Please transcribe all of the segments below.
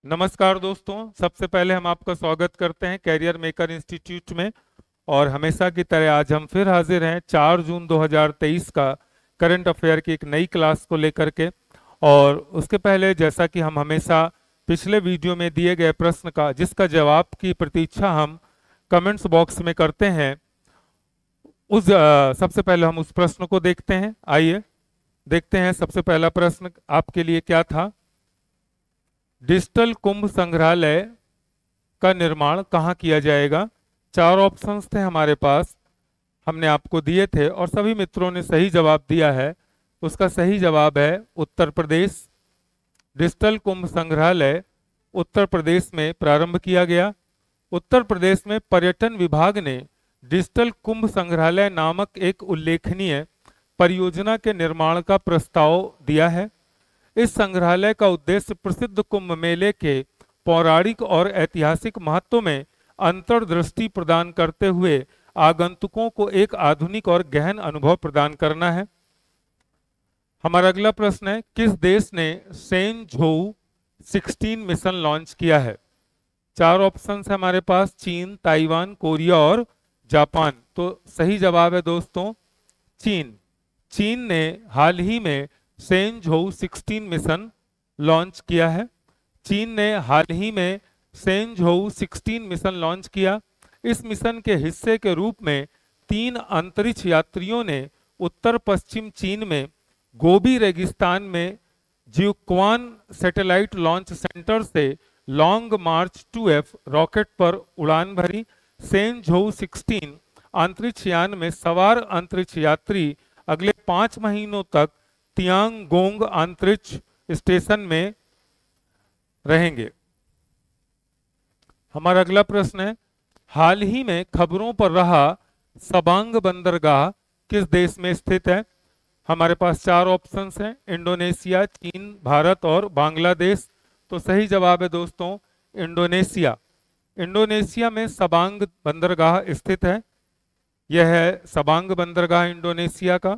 नमस्कार दोस्तों, सबसे पहले हम आपका स्वागत करते हैं कैरियर मेकर इंस्टीट्यूट में। और हमेशा की तरह आज हम फिर हाजिर हैं 4 जून 2023 का करंट अफेयर की एक नई क्लास को लेकर के। और उसके पहले जैसा कि हम हमेशा पिछले वीडियो में दिए गए प्रश्न का जिसका जवाब की प्रतीक्षा हम कमेंट्स बॉक्स में करते हैं, सबसे पहले हम उस प्रश्न को देखते हैं। आइए देखते हैं सबसे पहला प्रश्न आपके लिए क्या था। डिजिटल कुंभ संग्रहालय का निर्माण कहाँ किया जाएगा? 4 ऑप्शंस थे हमारे पास, हमने आपको दिए थे और सभी मित्रों ने सही जवाब दिया है। उसका सही जवाब है उत्तर प्रदेश। डिजिटल कुंभ संग्रहालय उत्तर प्रदेश में प्रारंभ किया गया। उत्तर प्रदेश में पर्यटन विभाग ने डिजिटल कुंभ संग्रहालय नामक एक उल्लेखनीय परियोजना के निर्माण का प्रस्ताव दिया है। इस संग्रहालय का उद्देश्य प्रसिद्ध कुंभ मेले के पौराणिक और ऐतिहासिक महत्व में अंतर्दृष्टि प्रदान करते हुए आगंतुकों को एक आधुनिक और गहन अनुभव प्रदान करना है। हमारा अगला प्रश्न है, किस देश ने सेंझोउ 16 मिशन लॉन्च किया है? 4 ऑप्शन है हमारे पास, चीन, ताइवान, कोरिया और जापान। तो सही जवाब है दोस्तों चीन। चीन ने हाल ही में सेंझोउ 16 मिशन लॉन्च किया है। चीन ने हाल ही में सेंझोउ 16 मिशन लॉन्च किया। इस मिशन के हिस्से के रूप में 3 अंतरिक्ष यात्रियों ने उत्तर पश्चिम चीन में गोबी रेगिस्तान में जिउक्वान सैटेलाइट लॉन्च सेंटर से लॉन्ग मार्च 2F रॉकेट पर उड़ान भरी। सेंझोउ 16 अंतरिक्ष यान में सवार अंतरिक्ष यात्री अगले 5 महीनों तक तियांगोंग अंतरिक्ष स्टेशन में रहेंगे। हमारा अगला प्रश्न है, हाल ही में खबरों पर रहा सबांग बंदरगाह किस देश में स्थित है? हमारे पास 4 ऑप्शंस हैं, इंडोनेशिया, चीन, भारत और बांग्लादेश। तो सही जवाब है दोस्तों इंडोनेशिया। इंडोनेशिया में सबांग बंदरगाह स्थित है। यह है सबांग बंदरगाह इंडोनेशिया का।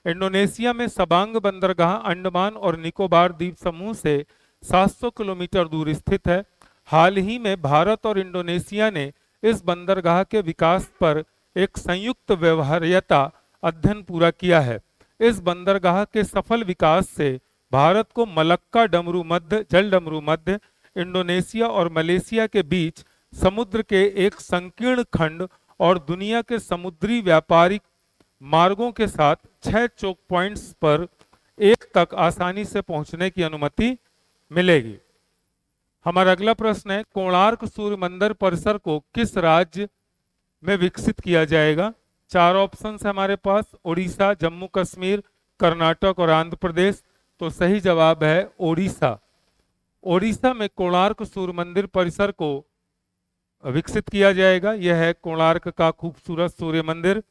इंडोनेशिया में सबांग बंदरगाह अंडमान और निकोबार द्वीप समूह से 700 किलोमीटर दूर स्थित है। हाल ही में भारत और इंडोनेशिया ने इस बंदरगाह के विकास पर एक संयुक्त व्यवहार्यता अध्ययन पूरा किया है। इस बंदरगाह के सफल विकास से भारत को मलक्का डमरू मध्य जल डमरू मध्य इंडोनेशिया और मलेशिया के बीच समुद्र के एक संकीर्ण खंड और दुनिया के समुद्री व्यापारिक मार्गों के साथ 6 चोक पॉइंट्स पर एक तक आसानी से पहुंचने की अनुमति मिलेगी। हमारा अगला प्रश्न है, कोणार्क सूर्य मंदिर परिसर को किस राज्य में विकसित किया जाएगा? 4 ऑप्शन है हमारे पास, उड़ीसा, जम्मू कश्मीर, कर्नाटक और आंध्र प्रदेश। तो सही जवाब है ओडिशा। ओडिशा में कोणार्क सूर्य मंदिर परिसर को विकसित किया जाएगा। यह है कोणार्क का खूबसूरत सूर्य मंदिर।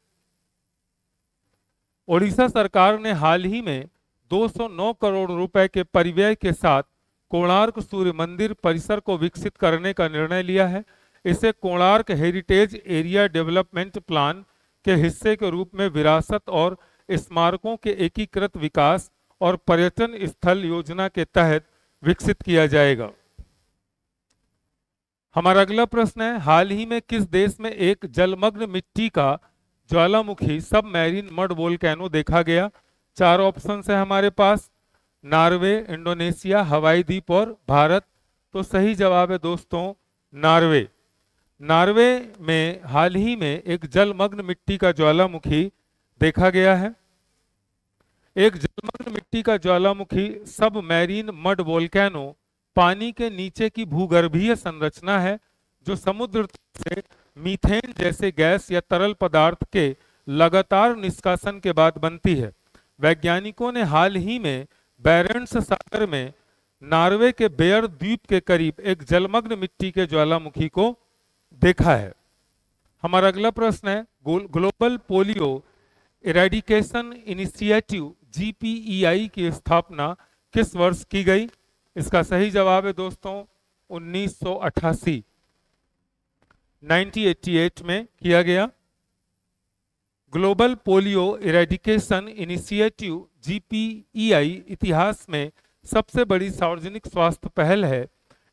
ओडिशा सरकार ने हाल ही में 209 करोड़ रुपए के परिव्यय के साथ कोणार्क सूर्य मंदिर परिसर को विकसित करने का निर्णय लिया है। इसे Konark heritage area development plan के हिस्से के रूप में विरासत और स्मारकों के एकीकृत विकास और पर्यटन स्थल योजना के तहत विकसित किया जाएगा। हमारा अगला प्रश्न है, हाल ही में किस देश में एक जलमग्न मिट्टी का ज्वालामुखी सब मैरीन मड वोल्केनो देखा गया? 4 ऑप्शन है हमारे पास, नॉर्वे, इंडोनेशिया, हवाई द्वीप और भारत। तो सही जवाब है दोस्तों नॉर्वे। नॉर्वे में हाल ही में एक जलमग्न मिट्टी का ज्वालामुखी देखा गया है। एक जलमग्न मिट्टी का ज्वालामुखी सब मैरीन मड वोल्केनो पानी के नीचे की भूगर्भीय संरचना है जो समुद्र से मीथेन जैसे गैस या तरल पदार्थ के लगातार निष्कासन के बाद बनती है। वैज्ञानिकों ने हाल ही में बैरेंट्स सागर में नॉर्वे के बेयर द्वीप के करीब एक जलमग्न मिट्टी के ज्वालामुखी को देखा है। हमारा अगला प्रश्न है, global polio eradication initiative GPEI की स्थापना किस वर्ष की गई? इसका सही जवाब है दोस्तों 1988 1988 में किया गया। Global polio eradication initiative GPEI इतिहास में सबसे बड़ी सार्वजनिक स्वास्थ्य पहल है।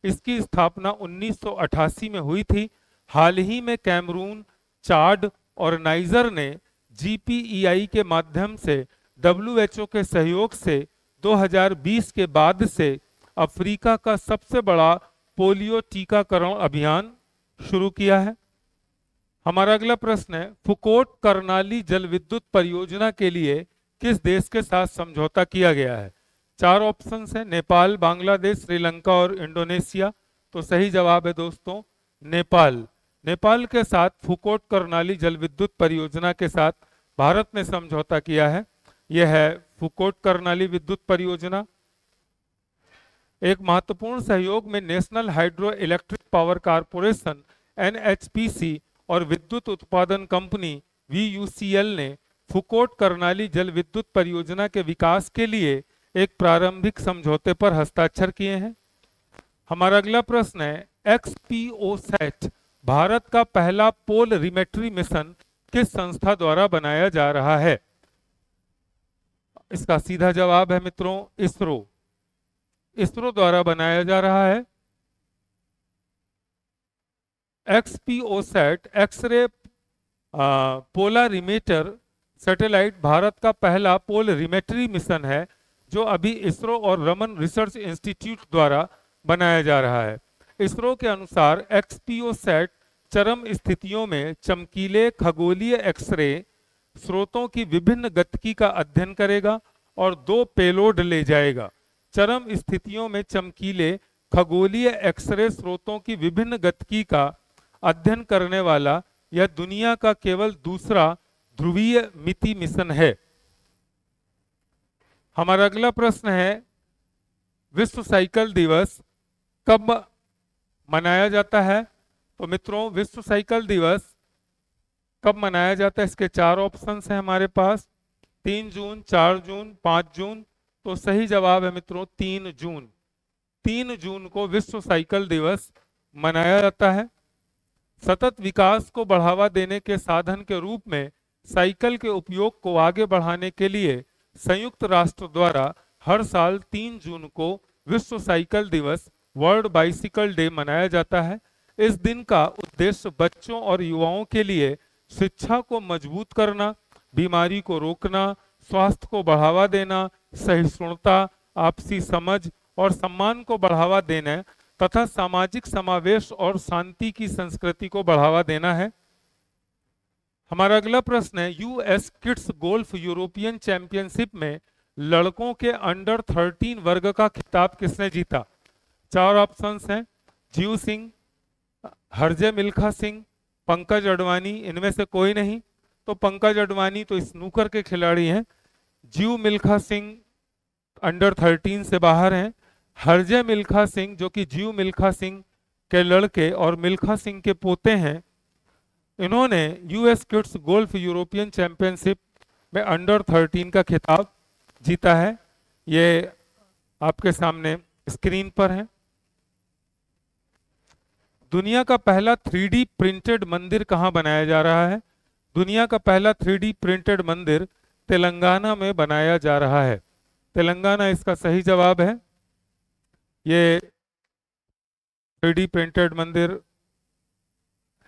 इसकी स्थापना 1988 में हुई थी। हाल ही में कैमरून, चाड और नाइजर ने GPEI के माध्यम से WHO के सहयोग से 2020 के बाद से अफ्रीका का सबसे बड़ा पोलियो टीकाकरण अभियान शुरू किया है। हमारा अगला प्रश्न है, फुकोट कर्नाली जल विद्युत परियोजना के लिए किस देश के साथ समझौता किया गया है? 4 ऑप्शंस हैं, नेपाल, बांग्लादेश, श्रीलंका और इंडोनेशिया। तो सही जवाब है दोस्तों नेपाल। नेपाल के साथ फुकोट कर्नाली जल विद्युत परियोजना के साथ भारत ने समझौता किया है। यह है फुकोट कर्नाली विद्युत परियोजना। एक महत्वपूर्ण सहयोग में national hydro electric power corporation NHPC और विद्युत उत्पादन कंपनी VUCL ने फुकोट कर्नाली जल विद्युत परियोजना के विकास के लिए एक प्रारंभिक समझौते पर हस्ताक्षर किए हैं। हमारा अगला प्रश्न है, XPOSat भारत का पहला पोल रिमेट्री मिशन किस संस्था द्वारा बनाया जा रहा है? इसका सीधा जवाब है मित्रों इसरो। इसरो द्वारा बनाया जा रहा है। XPOSat X-ray polarimeter satellite Bharat का पहला पोल रिमेट्री मिशन है जो अभी इसरो और रमन रिसर्च इंस्टीट्यूट द्वारा बनाया जा रहा है। इसरो के अनुसार XPOSat चरम स्थितियों में चमकीले खगोलीय एक्सरे स्रोतों की विभिन्न गतिकी का अध्ययन करेगा और 2 पेलोड ले जाएगा। चरम स्थितियों में चमकीले खगोलीय एक्सरे स्रोतों की विभिन्न गतिकी का अध्ययन करने वाला यह दुनिया का केवल दूसरा ध्रुवीय मिति मिशन है। हमारा अगला प्रश्न है, विश्व साइकिल दिवस कब मनाया जाता है? तो मित्रों विश्व साइकिल दिवस कब मनाया जाता है? इसके 4 ऑप्शंस हैं हमारे पास, 3 जून, 4 जून, 5 जून। तो सही जवाब है मित्रों 3 जून। 3 जून को विश्व साइकिल दिवस मनाया जाता है। सतत विकास को बढ़ावा देने के साधन के रूप में साइकिल के उपयोग को आगे बढ़ाने के लिए संयुक्त राष्ट्र द्वारा हर साल 3 जून को विश्व साइकिल दिवस वर्ल्ड बाइसिकल डे मनाया जाता है। इस दिन का उद्देश्य बच्चों और युवाओं के लिए शिक्षा को मजबूत करना, बीमारी को रोकना, स्वास्थ्य को बढ़ावा देना, सहिष्णुता, आपसी समझ और सम्मान को बढ़ावा देना तथा सामाजिक समावेश और शांति की संस्कृति को बढ़ावा देना है। हमारा अगला प्रश्न है, US kids golf European championship में लड़कों के अंडर 13 वर्ग का खिताब किसने जीता? 4 ऑप्शंस हैं, जीव सिंह, हरजय मिल्खा सिंह, पंकज अडवाणी। इनमें से कोई नहीं। तो पंकज अडवाणी तो स्नूकर के खिलाड़ी हैं। जीव मिल्खा सिंह अंडर 13 से बाहर हैं। हरजय मिल्खा सिंह जो कि जीव मिल्खा सिंह के लड़के और मिल्खा सिंह के पोते हैं, इन्होंने US kids golf European championship में अंडर 13 का खिताब जीता है। ये आपके सामने स्क्रीन पर है। दुनिया का पहला 3D प्रिंटेड मंदिर कहाँ बनाया जा रहा है? दुनिया का पहला 3D प्रिंटेड मंदिर तेलंगाना में बनाया जा रहा है। तेलंगाना इसका सही जवाब है। ये 3D प्रिंटेड मंदिर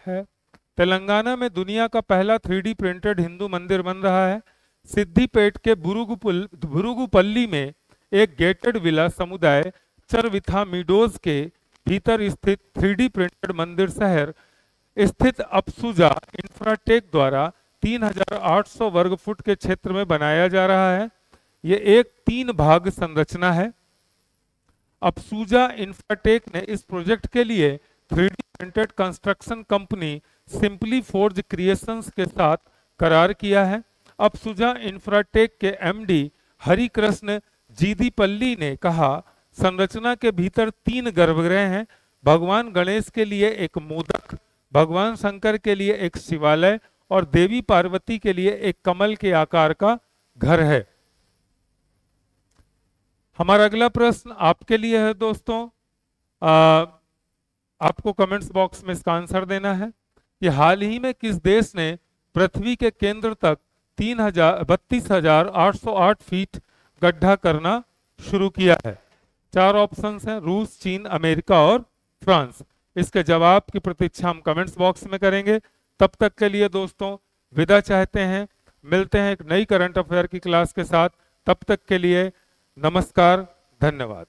है। तेलंगाना में दुनिया का पहला 3D प्रिंटेड हिंदू मंदिर बन रहा है। सिद्दीपेट के बुरुगुपल्ली में एक गेटेड विला समुदाय चरविथा मीडोज के भीतर स्थित 3D प्रिंटेड मंदिर शहर स्थित अप्सुजा इंफ्राटेक द्वारा 3800 वर्ग फुट के क्षेत्र में बनाया जा रहा है। यह एक 3 भाग संरचना है। अप्सुजा इंफ्राटेक ने इस प्रोजेक्ट के लिए 3D printed construction company simply forge creations के साथ करार किया है। अप्सुजा इंफ्राटेक के MD हरिकृष्ण जीदीपल्ली ने कहा, संरचना के भीतर 3 गर्भगृह हैं। भगवान गणेश के लिए एक मोदक, भगवान शंकर के लिए एक शिवालय और देवी पार्वती के लिए एक कमल के आकार का घर है। हमारा अगला प्रश्न आपके लिए है दोस्तों। आपको कमेंट्स बॉक्स में इसका आंसर देना है कि हाल ही में किस देश ने पृथ्वी के केंद्र तक 32,808 फीट गड्ढा करना शुरू किया है? चार ऑप्शंस हैं, रूस, चीन, अमेरिका और फ्रांस। इसके जवाब की प्रतीक्षा हम कमेंट्स बॉक्स में करेंगे। तब तक के लिए दोस्तों विदा चाहते हैं, मिलते हैं एक नई करंट अफेयर की क्लास के साथ। तब तक के लिए नमस्कार, धन्यवाद।